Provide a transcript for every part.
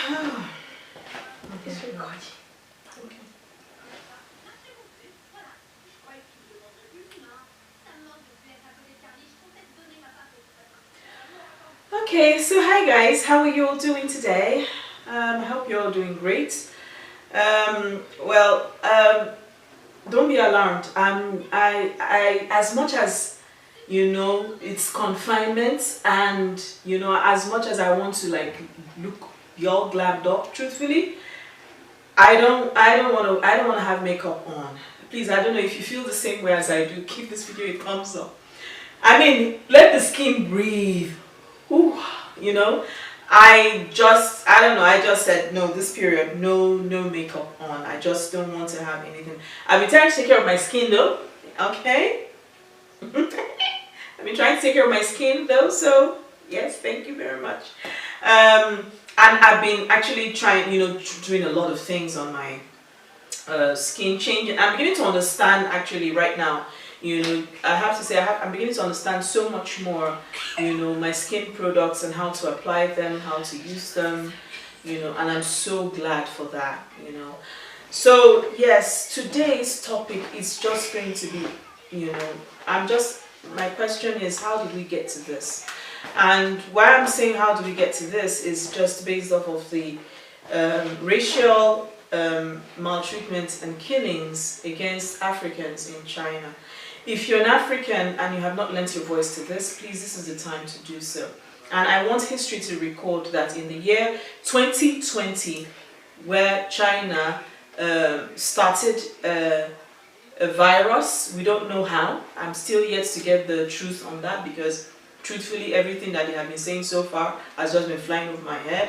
It's recording. Okay, so hi guys, how are you all doing today? I hope you're all doing great. Don't be alarmed. I as much as it's confinement, and as much as I want to look be all glammed up, truthfully, I don't want to have makeup on. Please, I don't know if you feel the same way as I do. Give this video a thumbs up. I mean, let the skin breathe. Ooh, I don't know, I just said no, this period, no makeup on. I just don't want to have anything. I've been trying to take care of my skin though, okay? I've been trying to take care of my skin though, so yes, thank you very much. And I've been actually trying, doing a lot of things on my skin changing. I'm beginning to understand actually right now. I have to say I'm beginning to understand so much more, my skin products and how to apply them, how to use them, and I'm so glad for that, So yes, today's topic is just going to be, my question is, how did we get to this? And why I'm saying how do we get to this is just based off of the racial maltreatment and killings against Africans in China. If you're an African and you have not lent your voice to this, please, this is the time to do so. And I want history to record that in the year 2020, where China started a virus, we don't know how. I'm still yet to get the truth on that, because truthfully, everything that they have been saying so far has just been flying over my head.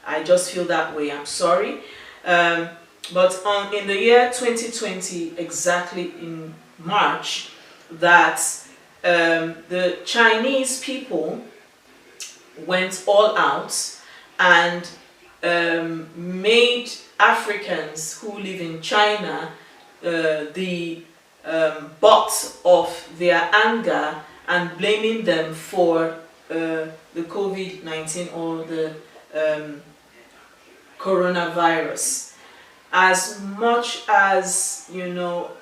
I just feel that way, I'm sorry. But in the year 2020, exactly in March, that the Chinese people went all out and made Africans who live in China the butt of their anger and blaming them for the COVID-19 or the coronavirus. As much as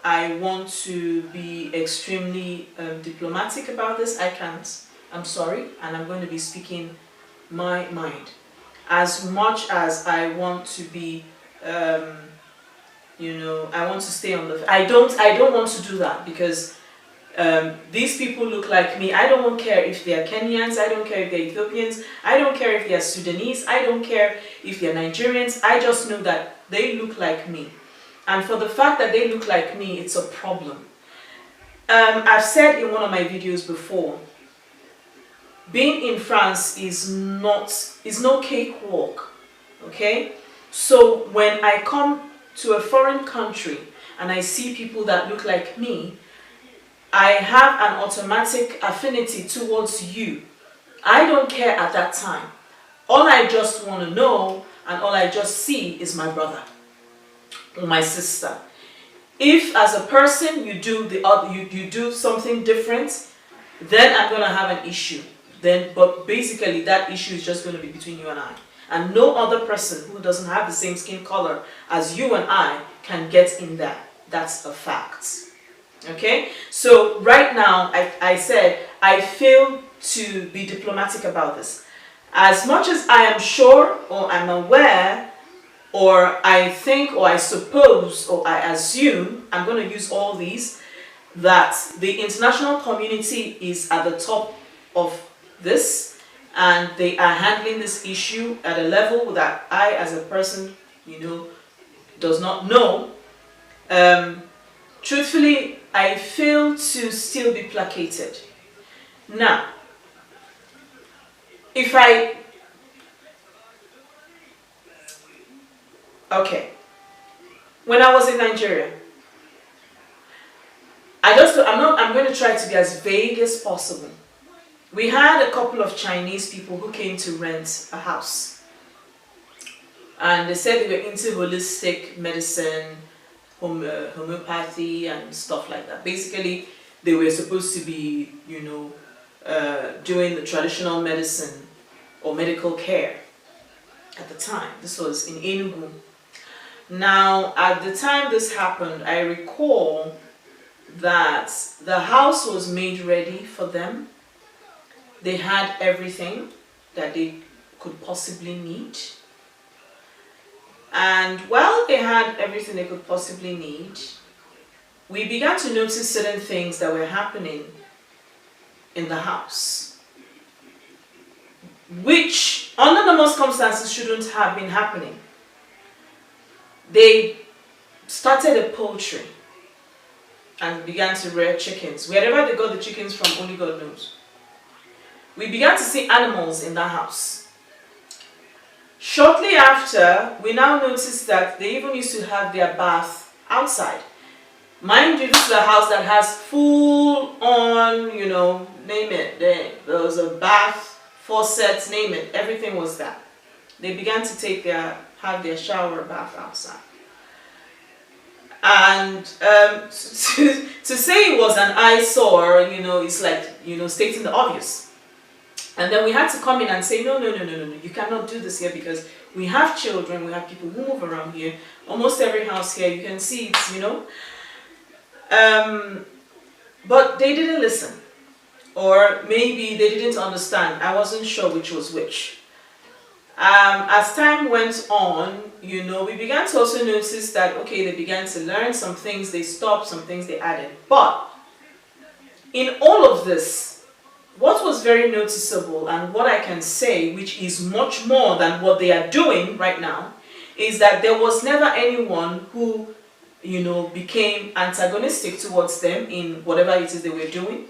I want to be extremely diplomatic about this, I can't. I'm sorry, and I'm going to be speaking my mind. As much as I want to be, I want to stay on the. I don't want to do that, because these people look like me. I don't care if they are Kenyans, I don't care if they're Ethiopians, I don't care if they are Sudanese, I don't care if they're Nigerians. I just know that they look like me. And for the fact that they look like me, it's a problem. I've said in one of my videos before, being in France is no cakewalk, okay? So when I come to a foreign country and I see people that look like me, I have an automatic affinity towards you. I don't care at that time. All I just want to know and all I just see is my brother or my sister. If as a person you do you do something different, then I'm going to have an issue. But basically that issue is just going to be between you and I. And no other person who doesn't have the same skin color as you and I can get in that. That's a fact. Okay, so right now I said I fail to be diplomatic about this. As much as I am sure or I'm aware or I think or I suppose or I assume, I'm going to use all these, that the international community is at the top of this and they are handling this issue at a level that I as a person, does not know. Truthfully, I fail to still be placated. Now, when I was in Nigeria, I'm going to try to be as vague as possible. We had a couple of Chinese people who came to rent a house. And they said they were into holistic medicine, homeopathy and stuff like that. Basically, they were supposed to be, doing the traditional medicine or medical care. at the time. This was in Enugu. Now, at the time this happened, I recall that the house was made ready for them. They had everything that they could possibly need. And while they had everything they could possibly need, we began to notice certain things that were happening in the house, which under normal circumstances shouldn't have been happening. They started a poultry and began to rear chickens. Wherever they got the chickens from, only God knows. We began to see animals in the house. Shortly after, we now noticed that they even used to have their bath outside. Mind you, this is a house that has full on, you know, name it. There was a bath, faucets, name it. Everything was there. They began to have their shower bath outside. And to say it was an eyesore, you know, it's like, you know, stating the obvious. And then we had to come in and say, no, you cannot do this here because we have children, we have people who move around here. Almost every house here, you can see it's, you know. But they didn't listen. Or maybe they didn't understand. I wasn't sure which was which. As time went on, you know, we began to also notice that, okay, they began to learn some things, they stopped, some things they added. But in all of this, what was very noticeable and what I can say, which is much more than what they are doing right now, is that there was never anyone who, you know, became antagonistic towards them in whatever it is they were doing.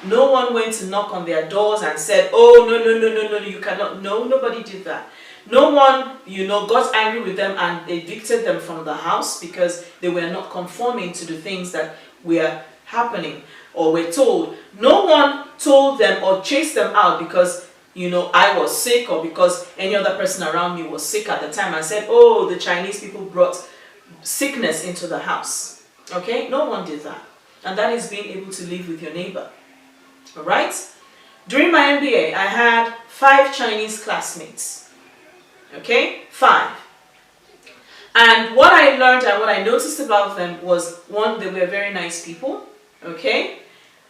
No one went to knock on their doors and said, oh, no, you cannot. No, nobody did that. No one, you know, got angry with them and evicted them from the house because they were not conforming to the things that were happening or were told. No one told them or chased them out because, you know, I was sick or because any other person around me was sick at the time and said, oh, the Chinese people brought sickness into the house. Okay? No one did that. And that is being able to live with your neighbor. Alright? During my MBA, I had 5 Chinese classmates. Okay? 5. And what I learned and what I noticed about them was, one, they were very nice people. Okay?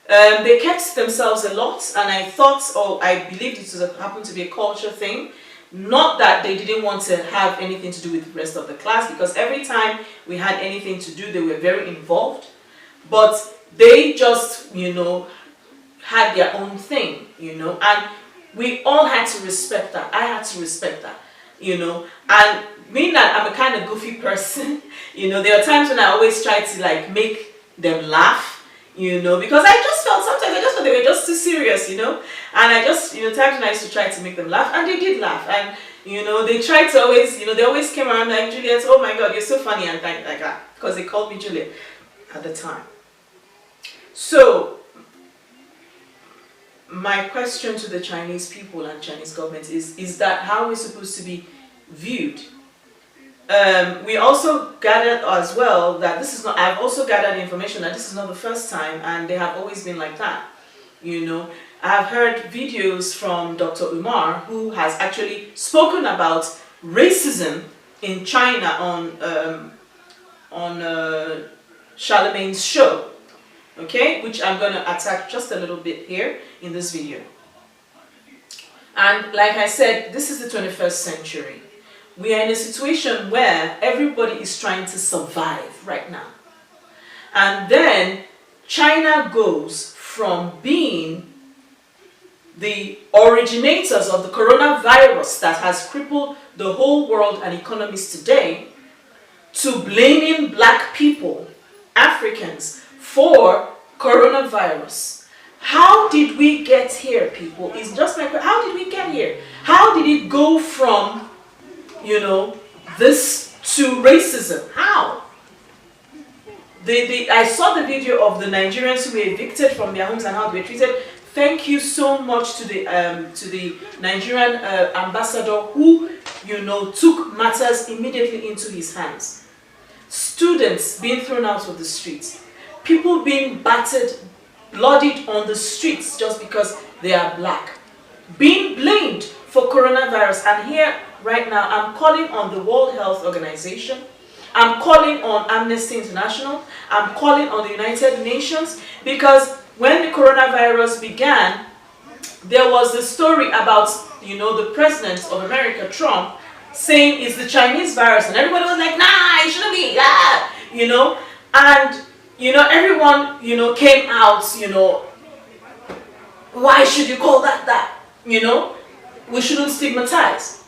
They kept to themselves a lot, and I thought, or I believed it happened to be a culture thing. Not that they didn't want to have anything to do with the rest of the class, because every time we had anything to do, they were very involved. But they just, you know, had their own thing, you know, and we all had to respect that. I had to respect that, you know, and being that I'm a kind of goofy person, you know, there are times when I always try to like make them laugh, you know, because I just felt sometimes they were just too serious, you know, and I just, you know, times when I used to try to make them laugh, and they did laugh, and, you know, they tried to always, you know, they always came around like, Juliet, oh my God, you're so funny, and like that, because they called me Juliet at the time. So, my question to the Chinese people and Chinese government is that how we're supposed to be viewed? We also gathered as well that this is not, I've also gathered information that this is not the first time, and they have always been like that. You know, I've heard videos from Dr. Umar, who has actually spoken about racism in China on Charlemagne's show. Okay, which I'm going to attack just a little bit here in this video. And like I said, this is the 21st century. We are in a situation where everybody is trying to survive right now. And then China goes from being the originators of the coronavirus that has crippled the whole world and economies today to blaming black people, Africans, for coronavirus. How did we get here, people? It's just my question. How did we get here? How did it go from, you know, this to racism? How? I saw the video of the Nigerians who were evicted from their homes and how they were treated. Thank you so much to the Nigerian ambassador who, you know, took matters immediately into his hands. Students being thrown out of the streets. People being battered, bloodied on the streets just because they are black. Being blamed for coronavirus. And here right now, I'm calling on the World Health Organization. I'm calling on Amnesty International. I'm calling on the United Nations, because when the coronavirus began, there was a story about, the president of America, Trump, saying it's the Chinese virus, and everybody was like, nah, it shouldn't be, and, everyone, came out, why should you call that? We shouldn't stigmatize.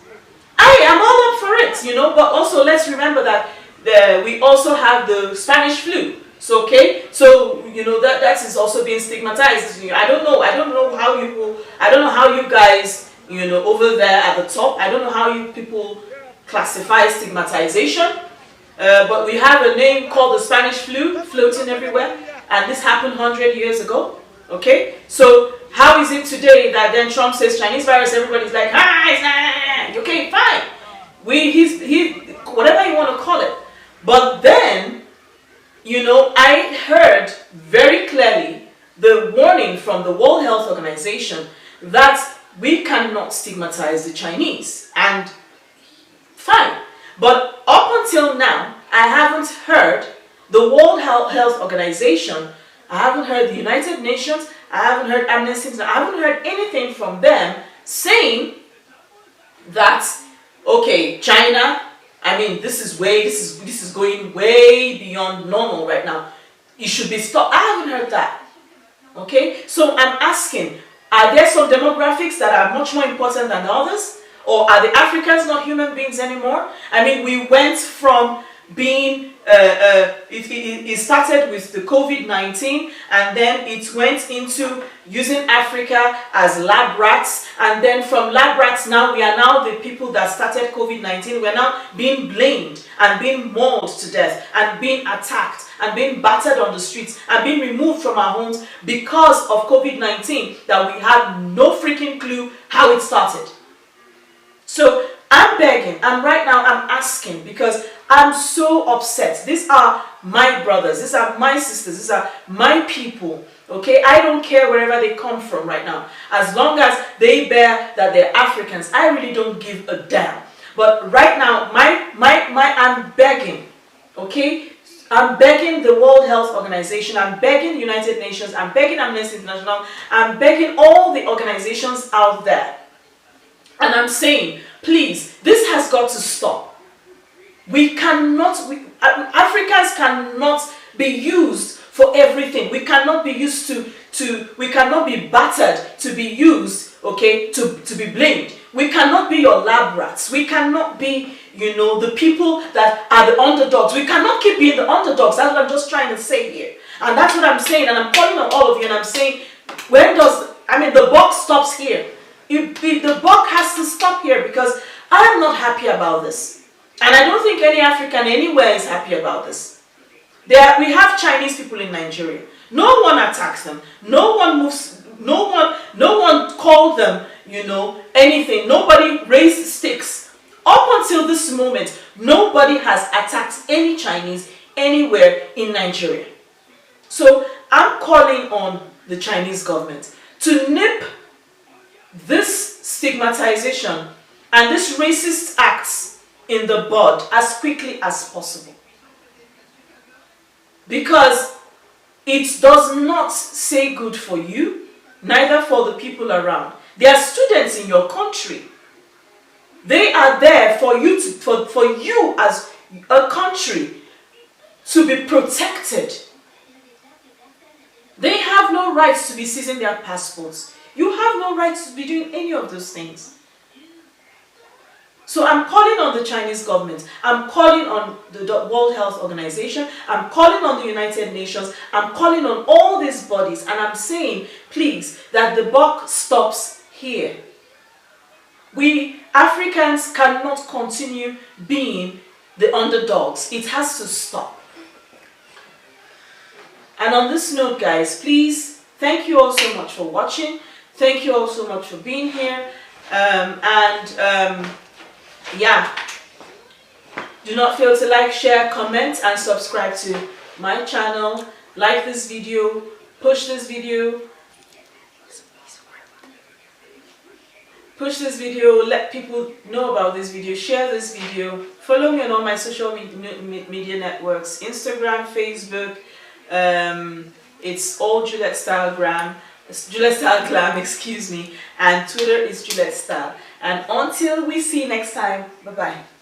I am all up for it, but also let's remember that we also have the Spanish flu. So, that is also being stigmatized. I don't know how you guys, over there at the top, I don't know how you people classify stigmatization, but we have a name called the Spanish flu floating everywhere, and this happened 100 years ago. Okay, so how is it today that then Trump says Chinese virus, everybody's like, it's not, okay, fine. He's whatever you want to call it. But then, I heard very clearly the warning from the World Health Organization that we cannot stigmatize the Chinese. And fine. But up until now, I haven't heard the World Health Organization, I haven't heard the United Nations, I haven't heard Amnesty International, I haven't heard anything from them saying that, okay, China, this is going way beyond normal right now. It should be stopped. I haven't heard that. Okay? So I'm asking, are there some demographics that are much more important than others? Or are the Africans not human beings anymore? We went from being, it started with the COVID-19, and then it went into using Africa as lab rats, and then from lab rats now we are now the people that started COVID-19. We're now being blamed and being mauled to death and being attacked and being battered on the streets and being removed from our homes because of COVID-19 that we had no freaking clue how it started. So I'm begging, and right now I'm asking, because I'm so upset. These are my brothers, these are my sisters, these are my people, okay? I don't care wherever they come from right now. As long as they bear that they're Africans, I really don't give a damn. But right now, I'm begging, okay? I'm begging the World Health Organization, I'm begging the United Nations, I'm begging Amnesty International, I'm begging all the organizations out there. And I'm saying, please, this has got to stop. Africans cannot be used for everything. We cannot be used we cannot be battered to be used, okay, to be blamed. We cannot be your lab rats. We cannot be, the people that are the underdogs. We cannot keep being the underdogs. That's what I'm just trying to say here. And that's what I'm saying, and I'm calling on all of you, and I'm saying, the buck stops here. The buck has to stop here, because I'm not happy about this. And I don't think any African anywhere is happy about this. We have Chinese people in Nigeria. No one attacks them. No one moves. No one called them, anything. Nobody raised sticks. Up until this moment, nobody has attacked any Chinese anywhere in Nigeria. So I'm calling on the Chinese government to nip this stigmatization and this racist acts in the bud as quickly as possible. Because it does not say good for you, neither for the people around. There are students in your country. They are there for you as a country to be protected. They have no rights to be seizing their passports. You have no rights to be doing any of those things. So I'm calling on the Chinese government, I'm calling on the World Health Organization, I'm calling on the United Nations, I'm calling on all these bodies, and I'm saying, please, that the buck stops here. We Africans cannot continue being the underdogs. It has to stop. And on this note, guys, please, thank you all so much for watching. Thank you all so much for being here. Yeah, do not fail to like, share, comment, and subscribe to my channel. Like this video, push this video. push this video, let people know about this video, share this video, follow me on all my social media networks, Instagram, Facebook, it's all juliettsstyleglam, excuse me, and Twitter is julietstyle. And until we see next time, bye bye.